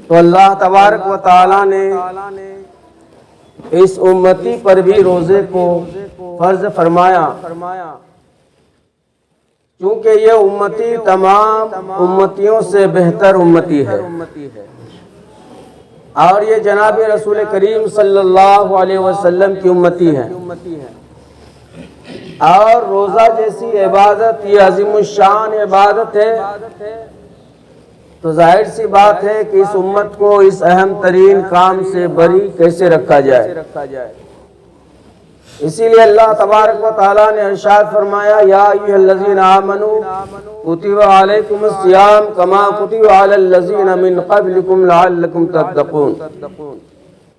تو اللہ تبارک و تعالیٰ نے اس امتی پر بھی روزے کو فرض فرمایا، چونکہ یہ امتی تمام امتیوں سے بہتر امتی ہے، اور یہ جناب رسول کریم صلی اللہ علیہ وسلم کی امتی ہے، اور روزہ جیسی عبادت یہ عظیم الشان عبادت ہے، تو ظاہر سی بات ہے کہ اس امت کو اس اہم ترین کام سے بری کیسے رکھا جائے۔ اسی لیے اللہ تبارک و تعالیٰ نے ارشاد فرمایا یا ایھا الذین آمنوا کتب علیکم الصیام کما کتب علی الذین من قبلکم لعلکم تتقون،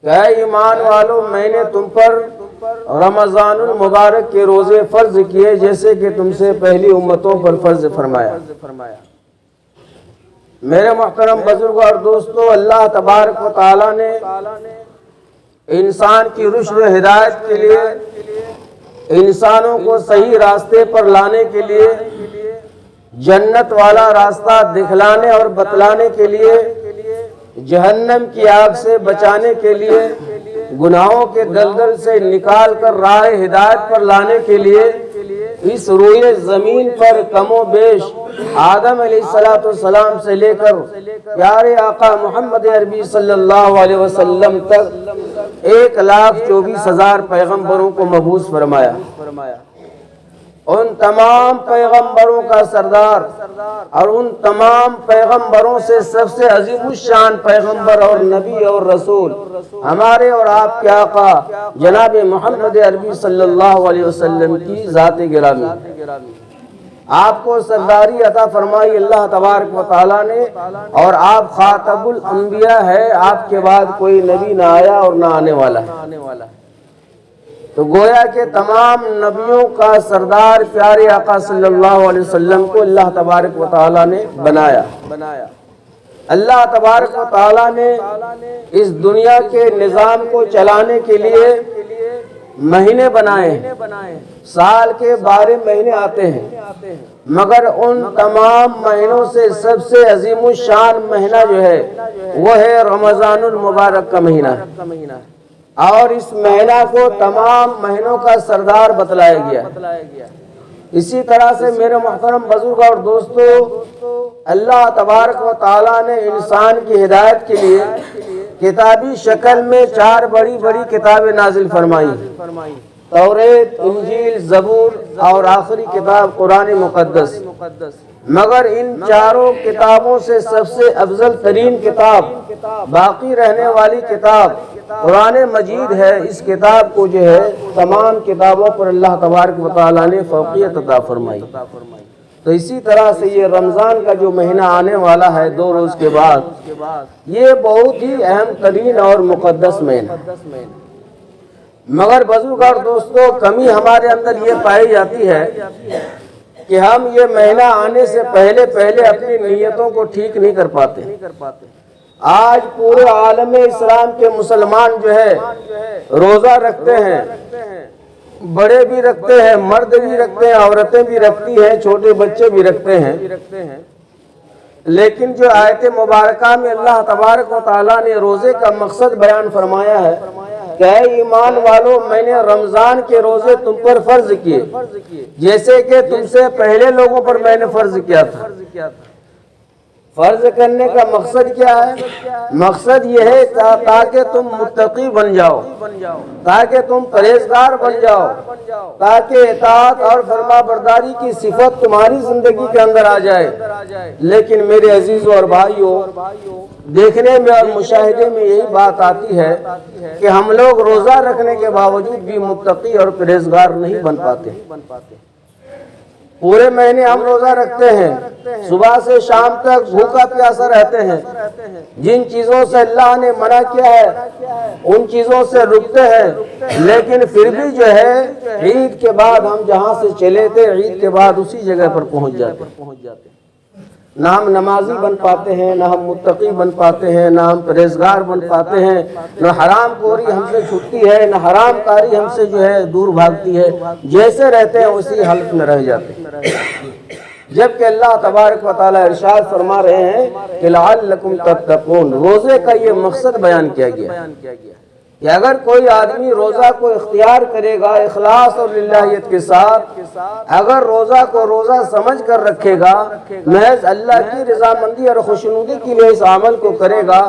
کہ اے ایمان والو میں نے تم پر رمضان المبارک کے روزے فرض کیے جیسے کہ تم سے پہلی امتوں پر فرض فرمایا۔ میرے محترم بزرگوں اور دوستو، اللہ تبارک و تعالیٰ نے انسان کی رشد و ہدایت کے لیے، انسانوں کو صحیح راستے پر لانے کے لیے، جنت والا راستہ دکھلانے اور بتلانے کے لیے، جہنم کی آگ سے بچانے کے لیے، گناہوں کے دلدل سے نکال کر راہ ہدایت پر لانے کے لیے اس روئے زمین پر کم و بیش آدم علیہ السلام سے لے کر پیارے آقا محمد عربی صلی اللہ علیہ وسلم تک 1,24,000 پیغمبروں کو مبعوث فرمایا۔ ان تمام پیغمبروں کا سردار اور ان تمام پیغمبروں سے سب سے عظیم الشان پیغمبر اور نبی اور رسول ہمارے اور آپ کے آقا جناب محمد عربی صلی اللہ علیہ وسلم کی ذات گرامی، آپ کو سرداری عطا فرمائی اللہ تبارک و تعالیٰ نے، اور آپ خاتم الانبیاء ہے، آپ کے بعد کوئی نبی نہ آیا اور نہ آنے والا ہے۔ تو گویا کہ تمام نبیوں کا سردار پیارے آقا صلی اللہ علیہ وسلم کو اللہ تبارک و تعالیٰ نے بنایا۔ اللہ تبارک و تعالیٰ نے اس دنیا کے نظام کو چلانے کے لیے مہینے بنائے ہیں، سال کے 12 مہینے آتے ہیں، مگر ان تمام مہینوں سے سب سے عظیم الشان مہینہ جو ہے وہ ہے رمضان المبارک کا مہینہ ہے، اور اس مہینہ کو تمام مہینوں کا سردار بتلایا گیا۔ اسی طرح سے میرے محترم بزرگ اور دوستو، اللہ تبارک و تعالیٰ نے انسان کی ہدایت کے لیے کتابی شکل میں 4 بڑی بڑی کتابیں نازل فرمائی، توریت، انجیل، زبور اور آخری کتاب قرآن مقدس، مگر ان 4 کتابوں سے سب سے افضل ترین کتاب، باقی رہنے والی کتاب قرآن مجید ہے۔ اس کتاب کو جو ہے تمام کتابوں پر اللہ تبارک و تعالیٰ نے فوقیت عطا فرمائی۔ تو اسی طرح سے یہ رمضان کا جو مہینہ آنے والا ہے 2 روز کے بعد، یہ بہت ہی اہم ترین اور مقدس مہینہ، مگر بزرگ اور دوستو کمی ہمارے اندر یہ پائی جاتی ہے کہ ہم یہ مہینہ آنے سے پہلے اپنی نیتوں کو ٹھیک نہیں کر پاتے۔ آج پورے عالم اسلام کے مسلمان جو ہے روزہ رکھتے ہیں، بڑے بھی رکھتے ہیں، مرد بھی رکھتے ہیں، عورتیں بھی رکھتی ہیں، چھوٹے بچے بھی رکھتے ہیں، لیکن جو آیت مبارکہ میں اللہ تبارک و تعالیٰ نے روزے کا مقصد بیان فرمایا ہے کہ اے ایمان والو میں نے رمضان کے روزے تم پر فرض کیے جیسے کہ تم سے پہلے لوگوں پر میں نے فرض کیا تھا۔ فرض کرنے کا مقصد کیا ہے؟ مقصد یہ ہے تاکہ تم متقی بن جاؤ، تاکہ تم پرہیزگار بن جاؤ، تاکہ اطاعت اور فرما برداری کی صفت تمہاری زندگی کے اندر آ جائے۔ لیکن میرے عزیزوں اور بھائیوں، دیکھنے میں اور مشاہدے میں یہی بات آتی ہے کہ ہم لوگ روزہ رکھنے کے باوجود بھی متقی اور پرہیزگار نہیں بن پاتے۔ پورے مہینے ہم روزہ رکھتے ہیں، صبح سے شام تک بھوکا پیاسا رہتے ہیں، جن چیزوں سے اللہ نے منع کیا ہے ان چیزوں سے رکتے ہیں، لیکن پھر بھی جو ہے عید کے بعد ہم جہاں سے چلے تھے عید کے بعد اسی جگہ پر پہنچ جاتے ہیں۔ نہ ہم نمازی بن پاتے ہیں، نہ ہم متقی بن پاتے ہیں، نہ ہم پرہیزگار بن پاتے ہیں، نہ حرام خوری ہم سے چھٹتی ہے، نہ حرام کاری ہم سے جو ہے دور بھاگتی ہے، جیسے رہتے ہیں اسی حالت میں رہ جاتے ہیں۔ جبکہ اللہ تبارک و تعالی ارشاد فرما رہے ہیں کہ لعلکم تتقون، روزے کا یہ مقصد بیان کیا گیا کہ اگر کوئی آدمی روزہ کو اختیار کرے گا اخلاص اور للہیت کے ساتھ، اگر روزہ کو روزہ سمجھ کر رکھے گا، محض اللہ کی رضامندی اور خوشنودی کے لیے اس عمل کو کرے گا،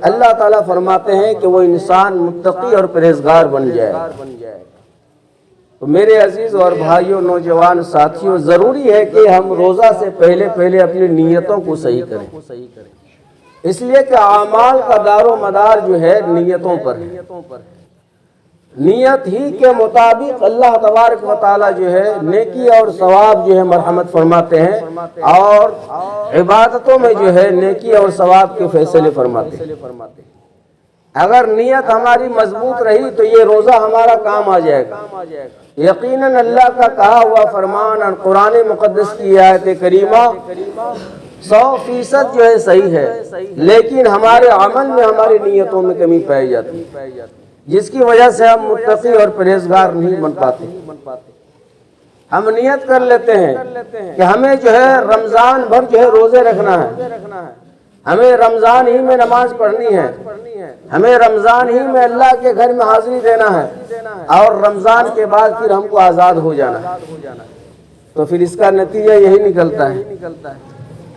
اللہ تعالیٰ فرماتے ہیں کہ وہ انسان متقی اور پرہیزگار بن جائے۔ تو میرے عزیز اور بھائیوں، نوجوان ساتھیوں، ضروری ہے کہ ہم روزہ سے پہلے اپنی نیتوں کو صحیح کریں، اس لیے کہ اعمال کا دار و مدار جو ہے نیتوں پر ہے۔ نیت ہی کے مطابق اللہ تبارک و تعالی جو ہے نیکی اور ثواب جو ہے مرحمت فرماتے ہیں، اور عبادتوں میں جو ہے نیکی اور ثواب کے فیصلے فرماتے ہیں۔ اگر نیت ہماری مضبوط رہی تو یہ روزہ ہمارا کام آ جائے گا۔ یقیناً اللہ کا کہا ہوا فرمان اور قرآن مقدس کی آیت کریمہ 100% جو ہے صحیح ہے، لیکن ہمارے عمل میں ہماری نیتوں میں کمی پائی جاتی ہے، جس کی وجہ سے ہم متقی اور پرہیزگار نہیں بن پاتے۔ ہم نیت کر لیتے ہیں کہ ہمیں جو ہے رمضان بھر جو ہے روزے رکھنا ہے، ہمیں رمضان ہی میں نماز پڑھنی ہے، ہمیں رمضان ہی میں اللہ کے گھر میں حاضری دینا ہے، اور رمضان کے بعد پھر ہم کو آزاد ہو جانا ہے۔ تو پھر اس کا نتیجہ یہی نکلتا ہے،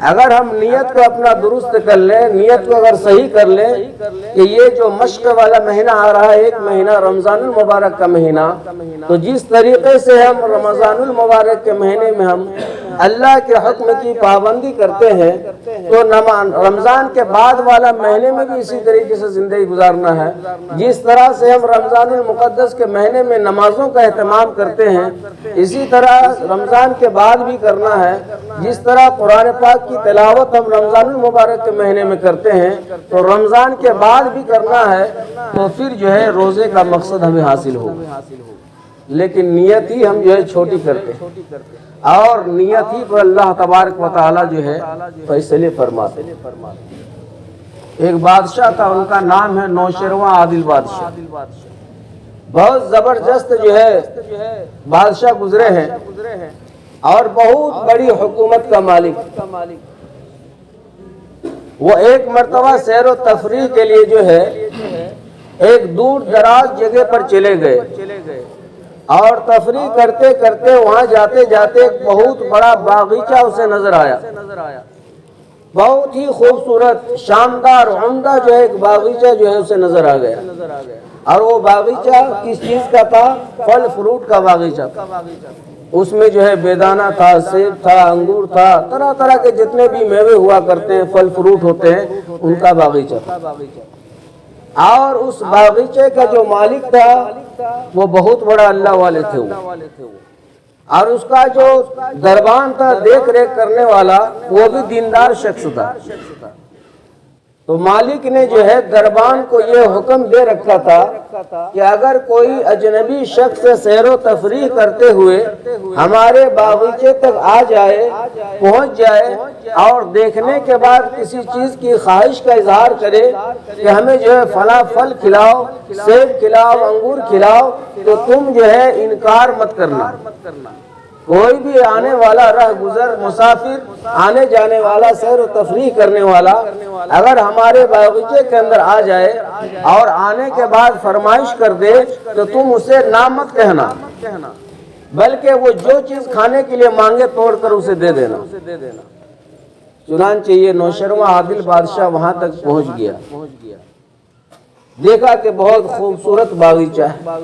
اگر ہم نیت کو اپنا درست کر لیں، نیت کو اگر صحیح کر لیں کہ یہ جو مشق والا مہینہ آ رہا ہے، ایک مہینہ رمضان المبارک کا مہینہ، تو جس طریقے سے ہم رمضان المبارک کے مہینے میں ہم اللہ کے حکم کی پابندی کرتے ہیں، تو رمضان کے بعد والا مہینے میں بھی اسی طریقے سے زندگی گزارنا ہے۔ جس طرح سے ہم رمضان المقدس کے مہینے میں نمازوں کا اہتمام کرتے ہیں، اسی طرح رمضان کے بعد بھی کرنا ہے۔ جس طرح قرآن پاک کی تلاوت ہم رمضان المبارک کے مہینے میں کرتے ہیں، تو رمضان کے بعد بھی کرنا ہے، تو پھر جو ہے روزے کا مقصد ہمیں حاصل ہوگا۔ لیکن نیت ہی ہم جو ہے چھوٹی کرتے ہیں، اور نیت ہی پر اللہ تبارک و تعالی جو ہے فیصلے فرماتے ہیں۔ ایک بادشاہ تھا، ان کا نام ہے نوشیروان عادل بادشاہ۔ بہت زبردست جو ہے بادشاہ گزرے ہیں، اور بہت بڑی حکومت کا مالک۔ وہ ایک مرتبہ سیر و تفریح کے لیے جو ہے ایک دور دراز جگہ پر چلے گئے، اور تفریح کرتے کرتے وہاں جاتے جاتے ایک بہت بڑا باغیچہ اسے نظر آیا۔ بہت ہی خوبصورت، شاندار، عمدہ جو ہے ایک باغیچہ جو ہے اسے نظر آ گیا، اور وہ باغیچہ کس چیز کا تھا؟ پھل فروٹ کا باغیچہ تھا۔ اس میں جو ہے بیدانہ تھا، سیب تھا، انگور تھا، طرح طرح کے جتنے بھی میوے ہوا کرتے ہیں، پھل فروٹ ہوتے ہیں، ان کا باغیچہ تھا۔ اور اس باغیچے کا جو مالک تھا وہ بہت بڑا اللہ والے تھے، اور اس کا جو دربان تھا دیکھ ریکھ کرنے والا وہ بھی دیندار شخص تھا۔ تو مالک نے جو ہے دربان کو یہ حکم دے رکھا تھا کہ اگر کوئی اجنبی شخص سیر و تفریح کرتے ہوئے ہمارے باغیچے تک آ جائے، پہنچ جائے، اور دیکھنے کے بعد کسی چیز کی خواہش کا اظہار کرے کہ ہمیں جو ہے فلاں پھل کھلاؤ، سیب کھلاؤ، انگور کھلاؤ، تو تم جو ہے انکار مت کرنا۔ کوئی بھی آنے والا راہ گزر، مسافر، آنے جانے والا، سیر و تفریح کرنے والا اگر ہمارے باغیچے کے اندر آ جائے اور آنے کے بعد فرمائش کر دے تو تم اسے نہ مت کہنا، بلکہ وہ جو چیز کھانے کے لیے مانگے توڑ کر اسے دے دینا۔ چنانچہ یہ نوشیروان عادل بادشاہ وہاں تک پہنچ گیا، دیکھا کہ بہت خوبصورت باغیچہ ہے،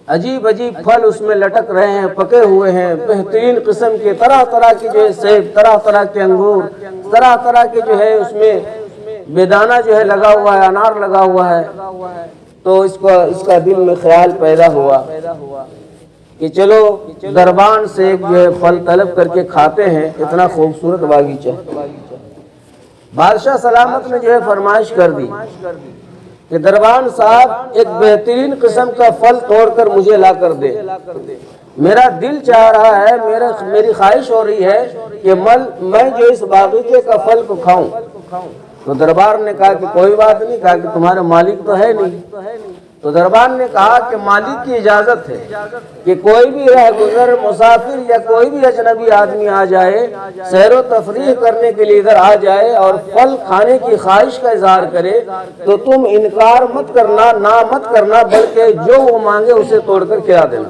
عجیب عجیب پھل اس میں لٹک رہے ہیں، پکے ہوئے ہیں، بہترین قسم کے، طرح طرح کے جو ہے سیب، طرح طرح کے انگور، طرح طرح کے جو ہے اس میں بیدانہ جو ہے لگا ہوا ہے، انار لگا ہوا ہے۔ تو اس کا دل میں خیال پیدا ہوا کہ چلو دربان سے ایک جو ہے پھل طلب کر کے کھاتے ہیں، اتنا خوبصورت باغیچہ ہے۔ بادشاہ سلامت نے جو ہے فرمائش کر دی کہ دربان صاحب ایک بہترین قسم کا پھل توڑ کر مجھے لا کر دے، میرا دل چاہ رہا ہے، میری خواہش ہو رہی ہے کہ میں جو اس باغیچے کا پھل کو کھاؤں۔ تو دربار نے کہا کہ کوئی بات نہیں، کہا کہ تمہارا مالک تو ہے نہیں، تو دربان نے کہا کہ مالک کی اجازت ہے کہ کوئی بھی رہ گزر مسافر یا کوئی بھی اجنبی آدمی آ جائے، سیر و تفریح کرنے کے لیے ادھر آ جائے اور پھل کھانے کی خواہش کا اظہار کرے تو تم انکار مت کرنا، نہ مت کرنا، بلکہ جو وہ مانگے اسے توڑ کر کھلا دینا۔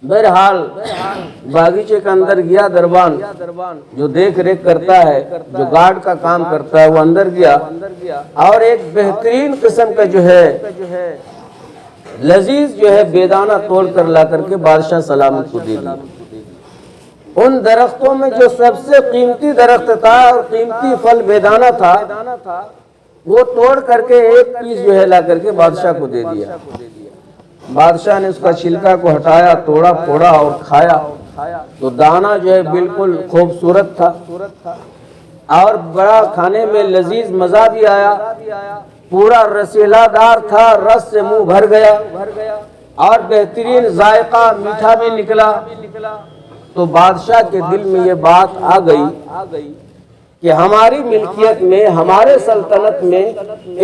بہرحال باغیچے کے اندر گیا دربان، جو دیکھ ریکھ کرتا ہے، جو گارڈ کا کام کرتا ہے، وہ اندر گیا اور ایک بہترین قسم کا جو ہے لذیذ جو ہے بیدانہ توڑ کر لا کر کے بادشاہ سلامت کو دے دیا۔ ان درختوں میں جو سب سے قیمتی درخت تھا اور قیمتی پھل بیدانہ تھا، وہ توڑ کر کے ایک پیس جو ہے لا کر کے بادشاہ کو دے دیا۔ بادشاہ نے اس کا چھلکا کو ہٹایا، توڑا پھوڑا اور کھایا تو دانہ جو ہے بالکل خوبصورت تھا اور بڑا کھانے میں لذیذ مزہ بھی آیا، پورا رسیلا دار تھا، رس سے منہ بھر گیا اور بہترین ذائقہ میٹھا بھی نکلا۔ تو بادشاہ کے دل میں یہ بات آ گئی کہ ہماری ملکیت میں، ہمارے سلطنت میں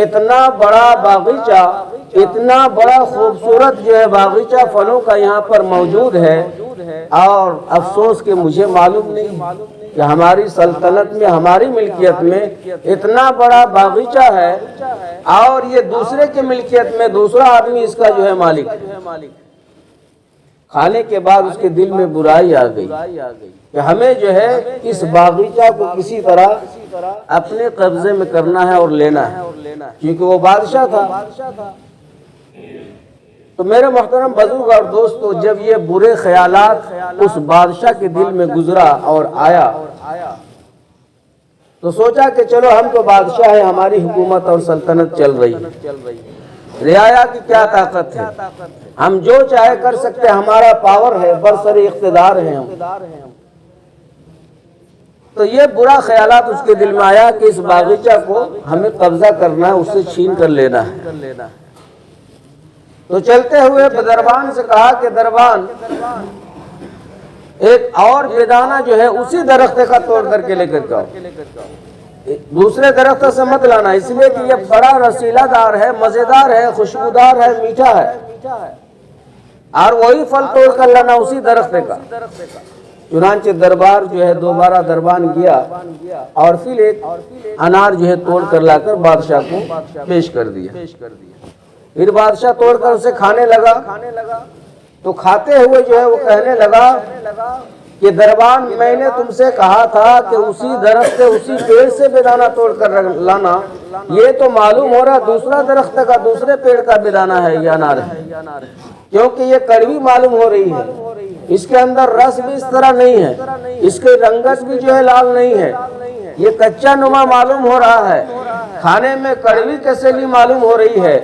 اتنا بڑا باغیچہ، اتنا بڑا خوبصورت جو ہے باغیچہ پھلوں کا یہاں پر موجود ہے، اور افسوس کہ مجھے معلوم نہیں کہ ہماری سلطنت میں، ہماری ملکیت میں اتنا بڑا باغیچہ ہے اور یہ دوسرے کی ملکیت میں دوسرا آدمی اس کا جو ہے مالک۔ کھانے کے بعد اس کے دل میں برائی آ گئی کہ ہمیں جو ہے اس باغیچہ کو کسی طرح اپنے قبضے میں کرنا ہے اور لینا ہے، کیونکہ وہ بادشاہ تھا۔ تو میرے محترم بزرگ اور دوستو، جب یہ برے خیالات اس بادشاہ کے دل میں گزرا اور آیا تو سوچا کہ چلو ہم تو بادشاہ ہیں، ہماری حکومت اور سلطنت چل رہی ہے، رعایا کی کیا طاقت ہے، ہم جو چاہے کر سکتے، ہمارا پاور ہے، برسر اقتدار ہیں ہم۔ تو یہ برا خیالات اس کے دل میں آیا کہ اس باغیچہ کو ہمیں قبضہ کرنا ہے، اسے چھین کر لینا ہے۔ تو چلتے ہوئے دربان سے کہا کہ دربان، ایک اور بیدانہ جو ہے اسی درخت کا توڑ کر کے لے کر جاؤ، دوسرے درخت سے مت لانا، اس لیے کہ یہ بڑا رسیلا دار ہے، مزیدار ہے، خوشبودار ہے، میٹھا ہے، اور وہی پھل توڑ کر لانا اسی درخت کا۔ چنانچہ دربار جو ہے دوبارہ دربان گیا اور پھر ایک انار جو ہے توڑ کر لا کر بادشاہ کو پیش کر دیا۔ پھر بادشاہ توڑ کر اسے کھانے لگا تو کھاتے ہوئے جو ہے وہ کہنے لگا کہ دربان، میں نے تم سے کہا تھا کہ اسی درخت سے، اسی پیڑ سے بیدانہ توڑ کر لانا، یہ تو معلوم ہو رہا دوسرا درخت کا، دوسرے پیڑ کا بیدانہ ہے، یہ انار ہے، کیونکہ یہ کڑوی معلوم ہو رہی ہے، اس کے اندر رس بھی اس طرح نہیں ہے، اس کی رنگت بھی جو ہے لال نہیں ہے، یہ کچا نما معلوم ہو رہا ہے، کھانے میں کڑوی کیسے معلوم ہو رہی ہے،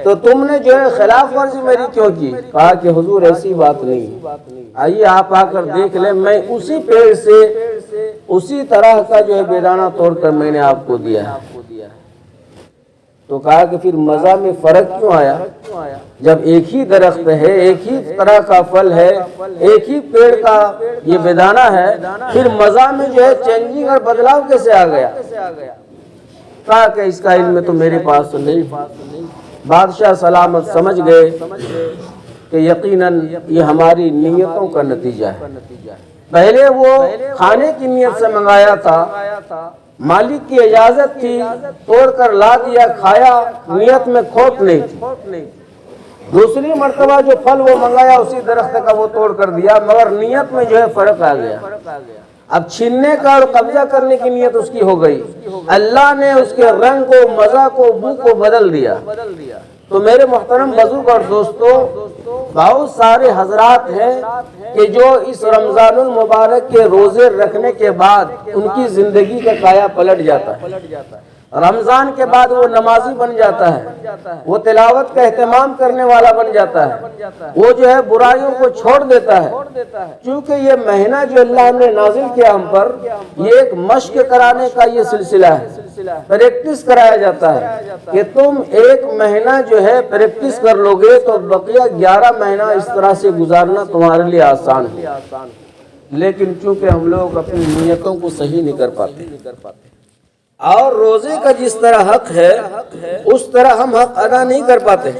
تو تم نے جو ہے خلاف ورزی میری کیوں کی؟ کہا کہ حضور ایسی بات نہیں، آئیے آپ آ کر دیکھ لیں، میں اسی پیڑ سے اسی طرح کا جو ہے بیدانہ توڑ کر میں نے آپ کو دیا ہے۔ تو کہا کہ پھر مزہ میں فرق کیوں آیا؟ جب ایک ہی درخت ہے، ایک ہی طرح کا پھل ہے، ایک ہی پیڑ کا یہ بیدانہ ہے، پھر مزہ میں جو ہے چینجنگ اور بدلاؤ کیسے آ گیا؟ کہا کہ اس کا علم تو میرے پاس نہیں۔ بادشاہ سلامت سمجھ گئے کہ یقیناً یہ ہماری نیتوں کا نتیجہ ہے۔ پہلے وہ کھانے کی نیت سے منگایا تھا، مالک کی اجازت تھی، توڑ کر لا دیا، کھایا، نیت میں کھوٹ نہیں تھی۔ دوسری مرتبہ جو پھل وہ منگایا اسی درخت کا وہ توڑ کر دیا، مگر نیت میں جو ہے فرق آ گیا۔ اب چھیننے کا اور قبضہ کرنے کی نیت اس کی ہو گئی، اللہ نے اس کے رنگ کو، مزہ کو، بو کو بدل دیا۔ تو میرے محترم بزرگ اور دوستو، بہت سارے حضرات ہیں کہ جو اس رمضان المبارک کے روزے رکھنے کے بعد ان کی زندگی کا کایا پلٹ جاتا ہے۔ رمضان کے بعد وہ نمازی بن جاتا ہے، وہ تلاوت کا اہتمام کرنے والا بن جاتا ہے، وہ جو ہے برائیوں کو چھوڑ دیتا ہے، کیونکہ یہ مہینہ جو اللہ نے نازل کیا ہم پر، یہ ایک مشق کرانے کا یہ سلسلہ ہے، پریکٹس کرایا جاتا ہے کہ تم ایک مہینہ جو ہے پریکٹس کر لو گے تو بقیہ 11 مہینہ اس طرح سے گزارنا تمہارے لیے آسان ہے۔ لیکن چونکہ ہم لوگ اپنی نیتوں کو صحیح نہیں کر پاتے، اور روزے کا جس طرح حق ہے اس طرح ہم حق ادا نہیں کر پاتے.